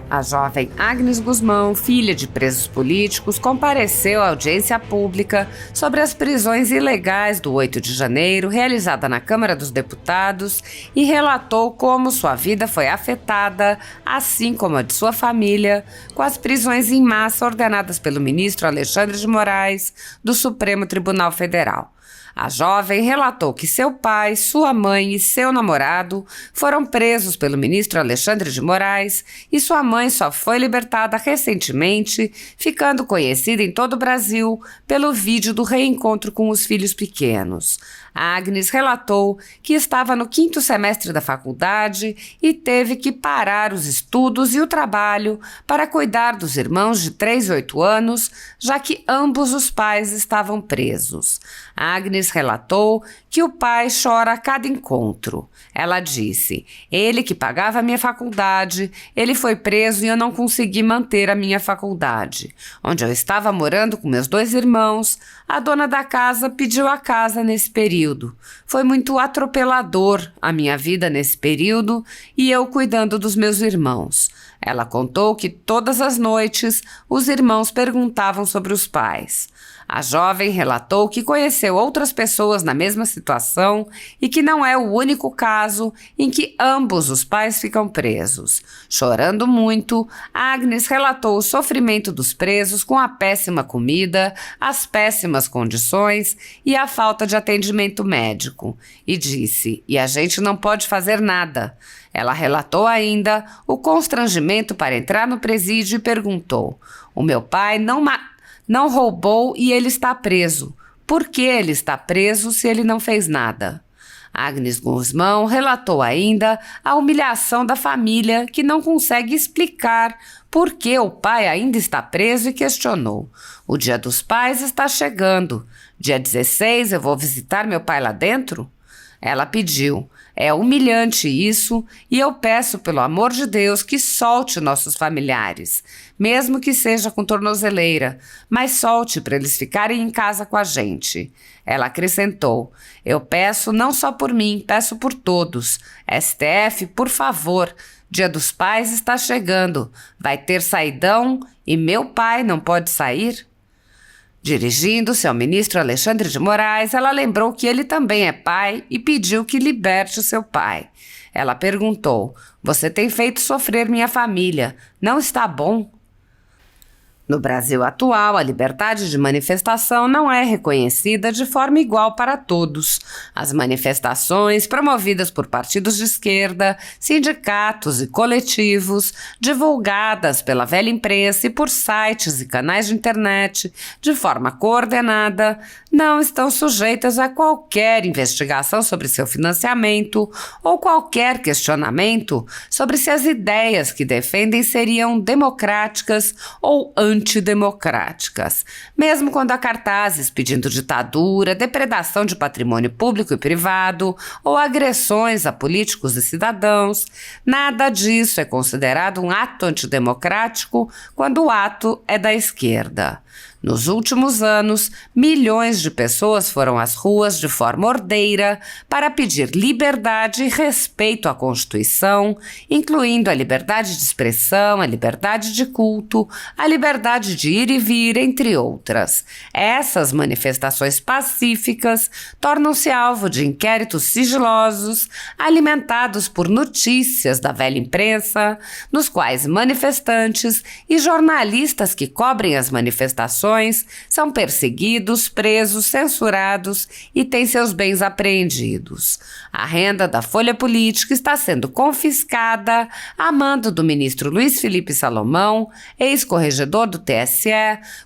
A jovem Agnes Guzmão, filha de presos políticos, compareceu à audiência pública sobre as prisões ilegais do 8 de janeiro, realizada na Câmara dos Deputados, e relatou como sua vida foi afetada, assim como a de sua família, com as prisões em massa ordenadas pelo ministro Alexandre de Moraes, do Supremo Tribunal Federal. A jovem relatou que seu pai, sua mãe e seu namorado foram presos pelo ministro Alexandre de Moraes e sua mãe só foi libertada recentemente, ficando conhecida em todo o Brasil pelo vídeo do reencontro com os filhos pequenos. A Agnes relatou que estava no 5º semestre da faculdade e teve que parar os estudos e o trabalho para cuidar dos irmãos de 3 e 8 anos, já que ambos os pais estavam presos. A Agnes relatou que o pai chora a cada encontro. Ela disse: "Ele que pagava a minha faculdade, ele foi preso e eu não consegui manter a minha faculdade. Onde eu estava morando com meus 2 irmãos, a dona da casa pediu a casa nesse período. Foi muito atropelador a minha vida nesse período e eu cuidando dos meus irmãos." Ela contou que todas as noites os irmãos perguntavam sobre os pais. A jovem relatou que conheceu outras pessoas na mesma situação e que não é o único caso em que ambos os pais ficam presos. Chorando muito, Agnes relatou o sofrimento dos presos com a péssima comida, as péssimas condições e a falta de atendimento médico. E disse: "E a gente não pode fazer nada." Ela relatou ainda o constrangimento para entrar no presídio e perguntou: "O meu pai não roubou e ele está preso. Por que ele está preso se ele não fez nada?" Agnes Guzmão relatou ainda a humilhação da família, que não consegue explicar por que o pai ainda está preso, e questionou: "O Dia dos Pais está chegando. Dia 16 eu vou visitar meu pai lá dentro?" Ela pediu: "É humilhante isso e eu peço pelo amor de Deus que solte nossos familiares, mesmo que seja com tornozeleira, mas solte para eles ficarem em casa com a gente." Ela acrescentou: "Eu peço não só por mim, peço por todos. STF, por favor, Dia dos Pais está chegando, vai ter saidão e meu pai não pode sair?" Dirigindo-se ao ministro Alexandre de Moraes, ela lembrou que ele também é pai e pediu que liberte o seu pai. Ela perguntou: "Você tem feito sofrer minha família, não está bom?" No Brasil atual, a liberdade de manifestação não é reconhecida de forma igual para todos. As manifestações, promovidas por partidos de esquerda, sindicatos e coletivos, divulgadas pela velha imprensa e por sites e canais de internet, de forma coordenada, não estão sujeitas a qualquer investigação sobre seu financiamento ou qualquer questionamento sobre se as ideias que defendem seriam democráticas ou antidemocráticas, mesmo quando há cartazes pedindo ditadura, depredação de patrimônio público e privado ou agressões a políticos e cidadãos. Nada disso é considerado um ato antidemocrático quando o ato é da esquerda. Nos últimos anos, milhões de pessoas foram às ruas de forma ordeira para pedir liberdade e respeito à Constituição, incluindo a liberdade de expressão, a liberdade de culto, a liberdade de ir e vir, entre outras. Essas manifestações pacíficas tornam-se alvo de inquéritos sigilosos, alimentados por notícias da velha imprensa, nos quais manifestantes e jornalistas que cobrem as manifestações são perseguidos, presos, censurados e têm seus bens apreendidos. A renda da Folha Política está sendo confiscada a mando do ministro Luiz Felipe Salomão, ex-corregedor do TSE,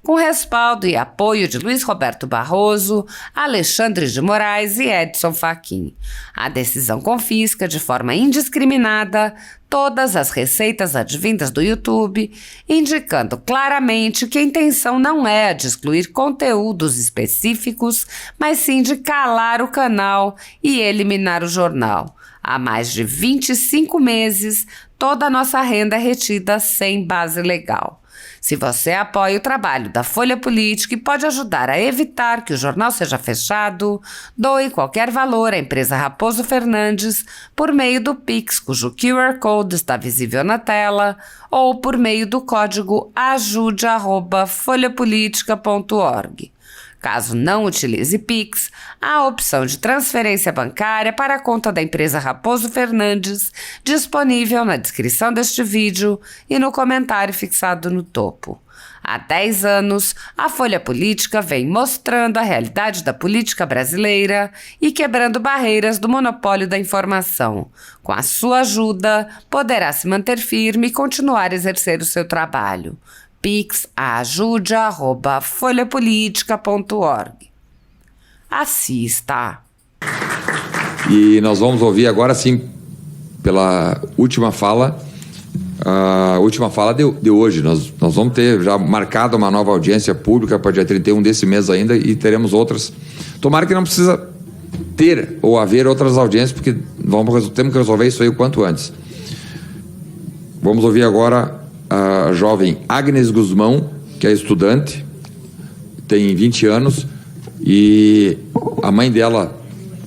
com respaldo e apoio de Luiz Roberto Barroso, Alexandre de Moraes e Edson Fachin. A decisão confisca de forma indiscriminada todas as receitas advindas do YouTube, indicando claramente que a intenção não é a de excluir conteúdos específicos, mas sim de calar o canal e eliminar o jornal. Há mais de 25 meses, toda a nossa renda é retida sem base legal. Se você apoia o trabalho da Folha Política e pode ajudar a evitar que o jornal seja fechado, doe qualquer valor à empresa Raposo Fernandes por meio do Pix, cujo QR Code está visível na tela, ou por meio do código ajude@folhapolitica.org. Caso não utilize Pix, há a opção de transferência bancária para a conta da empresa Raposo Fernandes, disponível na descrição deste vídeo e no comentário fixado no topo. Há 10 anos, a Folha Política vem mostrando a realidade da política brasileira e quebrando barreiras do monopólio da informação. Com a sua ajuda, poderá se manter firme e continuar a exercer o seu trabalho. Pix ajude@folhapolitica.org. Assista. E nós vamos ouvir agora sim, pela última fala, a última fala de hoje. Nós vamos ter já marcado uma nova audiência pública para dia 31 desse mês ainda e teremos outras. Tomara que não precisa ter ou haver outras audiências, porque temos que resolver isso aí o quanto antes. Vamos ouvir agora a jovem Agnes Guzmão, que é estudante, tem 20 anos, e a mãe dela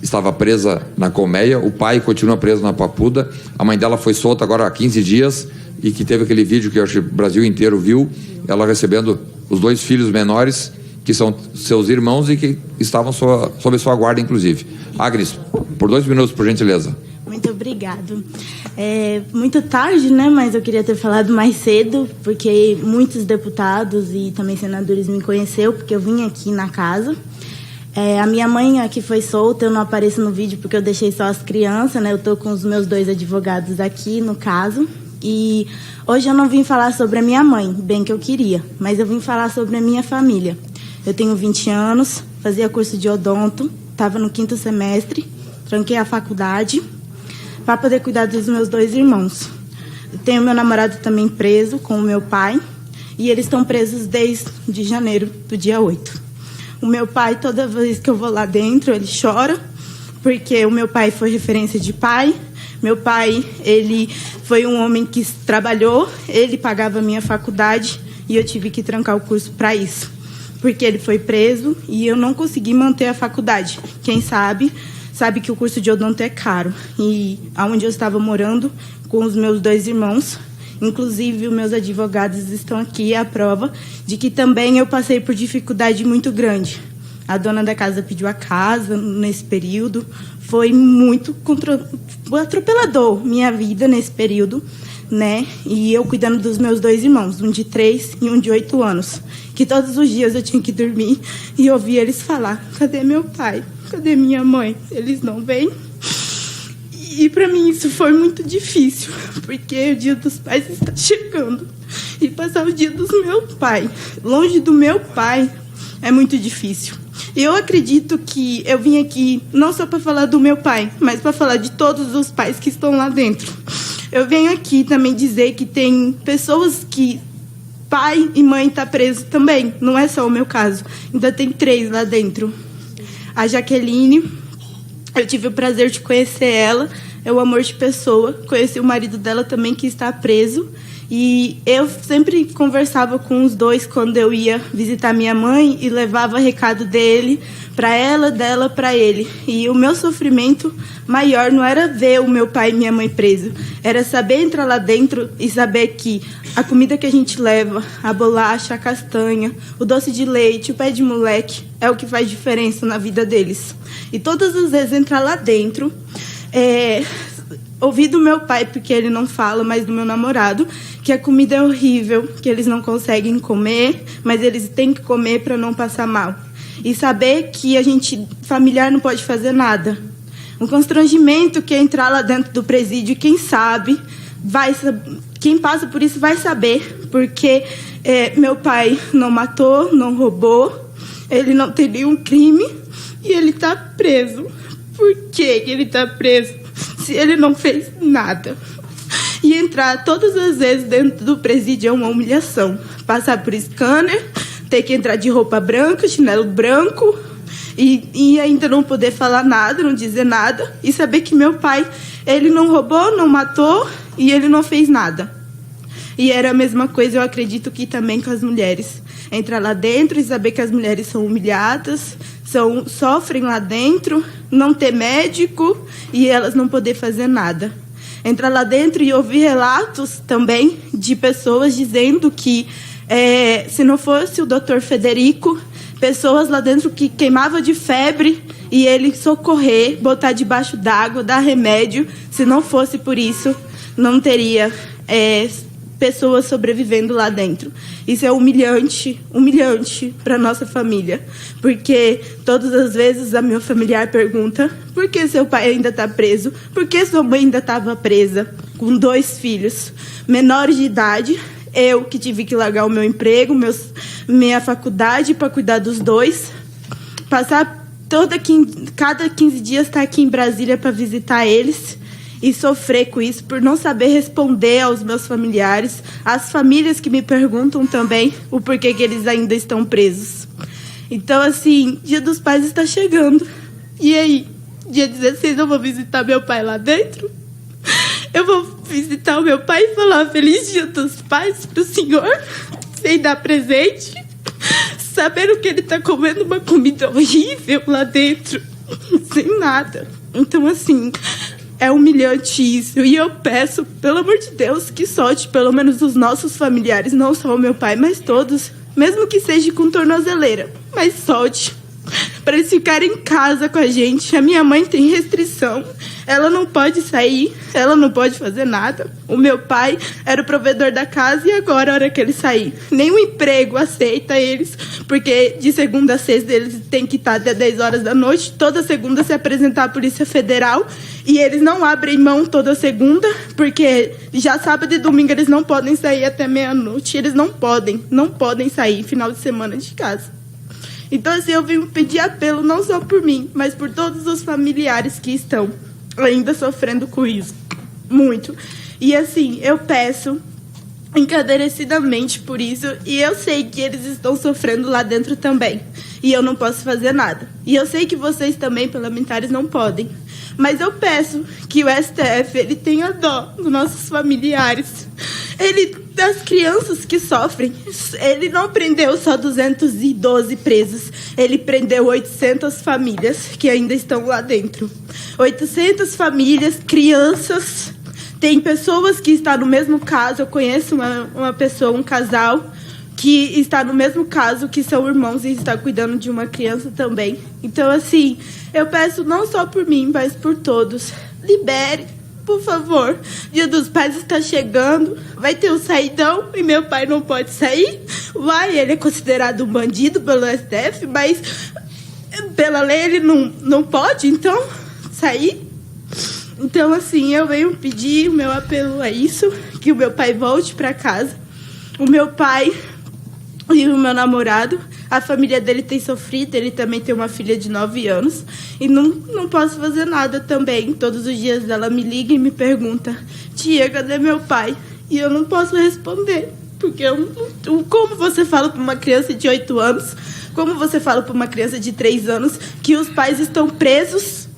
estava presa na colmeia, o pai continua preso na Papuda, a mãe dela foi solta agora há 15 dias, e que teve aquele vídeo que eu acho que o Brasil inteiro viu, ela recebendo os 2 filhos menores, que são seus irmãos e que estavam sob sua guarda, inclusive. Agnes, por 2 minutos, por gentileza. Muito obrigado. É muito tarde, né? Mas eu queria ter falado mais cedo, porque muitos deputados e também senadores me conheceram, porque eu vim aqui na casa. A minha mãe aqui foi solta, eu não apareço no vídeo porque eu deixei só as crianças, né? Eu tô com os meus 2 advogados aqui, no caso. E hoje eu não vim falar sobre a minha mãe, bem que eu queria, mas eu vim falar sobre a minha família. Eu tenho 20 anos, fazia curso de odonto, estava no 5º semestre, tranquei a faculdade para poder cuidar dos meus 2 irmãos. Eu tenho meu namorado também preso com o meu pai, e eles estão presos desde janeiro, do dia 8. O meu pai, toda vez que eu vou lá dentro, ele chora, porque o meu pai foi referência de pai. Meu pai, ele foi um homem que trabalhou, ele pagava a minha faculdade, e eu tive que trancar o curso para isso, porque ele foi preso e eu não consegui manter a faculdade. Quem sabe que o curso de odonto é caro. E aonde eu estava morando com os meus 2 irmãos, inclusive os meus advogados estão aqui à prova de que também eu passei por dificuldade muito grande. A dona da casa pediu a casa nesse período. Foi muito atropelador minha vida nesse período, né? E eu cuidando dos meus 2 irmãos, um de 3 e um de 8 anos, que todos os dias eu tinha que dormir e ouvir eles falar: cadê meu pai? Cadê minha mãe? Eles não vêm. E para mim isso foi muito difícil, porque o dia dos pais está chegando. E passar o dia do meu pai, longe do meu pai, é muito difícil. E eu acredito que eu vim aqui não só para falar do meu pai, mas para falar de todos os pais que estão lá dentro. Eu venho aqui também dizer que tem pessoas que pai e mãe estão presos também. Não é só o meu caso. Ainda tem 3 lá dentro. A Jaqueline, eu tive o prazer de conhecer ela. É um amor de pessoa. Conheci o marido dela também, que está preso. E eu sempre conversava com os 2 quando eu ia visitar minha mãe e levava recado dele para ela, dela para ele. E o meu sofrimento maior não era ver o meu pai e minha mãe presos, era saber entrar lá dentro e saber que a comida que a gente leva, a bolacha, a castanha, o doce de leite, o pé de moleque, é o que faz diferença na vida deles. E todas as vezes entrar lá dentro, ouvir do meu pai, porque ele não fala, mas do meu namorado, que a comida é horrível, que eles não conseguem comer, mas eles têm que comer para não passar mal. E saber que a gente, familiar, não pode fazer nada. Um constrangimento que é entrar lá dentro do presídio, quem sabe, quem passa por isso vai saber, porque meu pai não matou, não roubou, ele não tem nenhum crime e ele está preso. Por que ele está preso se ele não fez nada? E entrar todas as vezes dentro do presídio é uma humilhação. Passar por scanner, ter que entrar de roupa branca, chinelo branco, e ainda não poder falar nada, não dizer nada, e saber que meu pai, ele não roubou, não matou, e ele não fez nada. E era a mesma coisa, eu acredito que também com as mulheres. Entrar lá dentro e saber que as mulheres são humilhadas, sofrem lá dentro, não ter médico e elas não poder fazer nada. Entrar lá dentro e ouvir relatos também de pessoas dizendo que se não fosse o Dr. Federico, pessoas lá dentro que queimavam de febre e ele socorrer, botar debaixo d'água, dar remédio. Se não fosse por isso, não teria pessoas sobrevivendo lá dentro. Isso é humilhante para nossa família. Porque todas as vezes a minha familiar pergunta: por que seu pai ainda está preso? Por que sua mãe ainda estava presa? Com 2 filhos menores de idade. Eu que tive que largar o meu emprego, minha faculdade para cuidar dos 2. Passar cada 15 dias estar aqui em Brasília para visitar eles. E sofrer com isso por não saber responder aos meus familiares. As famílias que me perguntam também o porquê que eles ainda estão presos. Então, assim, Dia dos Pais está chegando. E aí, dia 16 eu vou visitar meu pai lá dentro. Eu vou visitar o meu pai e falar Feliz Dia dos Pais pro senhor, sem dar presente, sabendo que ele está comendo uma comida horrível lá dentro, sem nada. Então, assim, é humilhante isso. E eu peço, pelo amor de Deus, que solte pelo menos os nossos familiares, não só o meu pai, mas todos, mesmo que seja com tornozeleira, mas solte, para eles ficarem em casa com a gente. A minha mãe tem restrição, ela não pode sair, ela não pode fazer nada. O meu pai era o provedor da casa e agora, a hora que ele sair, nenhum emprego aceita eles, porque de segunda a sexta eles têm que estar até 10 horas da noite, toda segunda se apresentar à Polícia Federal, e eles não abrem mão toda segunda, porque já sábado e domingo eles não podem sair até meia-noite, eles não podem sair final de semana de casa. Então, assim, eu vim pedir apelo não só por mim, mas por todos os familiares que estão ainda sofrendo com isso. Muito. E, assim, eu peço encarecidamente por isso, e eu sei que eles estão sofrendo lá dentro também. E eu não posso fazer nada. E eu sei que vocês também, parlamentares, não podem. Mas eu peço que o STF ele tenha dó dos nossos familiares. Das crianças que sofrem. Ele não prendeu só 212 presos. Ele prendeu 800 famílias que ainda estão lá dentro. 800 famílias, crianças. Tem pessoas que estão no mesmo caso. Eu conheço uma pessoa, um casal, que está no mesmo caso, que são irmãos e está cuidando de uma criança também. Então, assim, eu peço não só por mim, mas por todos. Libere, por favor. Dia dos Pais está chegando, vai ter um saidão e meu pai não pode sair. Ele é considerado um bandido pelo STF, mas pela lei ele não pode, então, sair. Então, assim, eu venho pedir, o meu apelo é isso, que o meu pai volte para casa. O meu pai e o meu namorado, a família dele tem sofrido, ele também tem uma filha de 9 anos. E não posso fazer nada também. Todos os dias ela me liga e me pergunta: tia, cadê meu pai? E eu não posso responder. Porque como você fala para uma criança de 8 anos, como você fala para uma criança de 3 anos que os pais estão presos?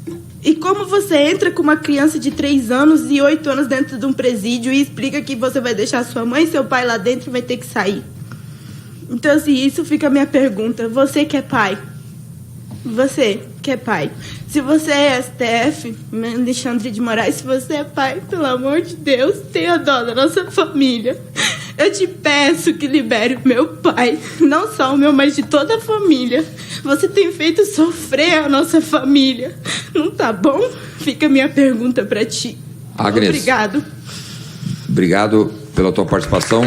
E como você entra com uma criança de 3 anos e 8 anos dentro de um presídio e explica que você vai deixar sua mãe e seu pai lá dentro e vai ter que sair? Então, assim, isso fica a minha pergunta. Você que é pai? Você que é pai? Se você é STF, Alexandre de Moraes, se você é pai, pelo amor de Deus, tenha dó da nossa família. Eu te peço que libere o meu pai. Não só o meu, mas de toda a família. Você tem feito sofrer a nossa família. Não tá bom? Fica a minha pergunta para ti. Agnes, obrigado. Obrigado pela tua participação.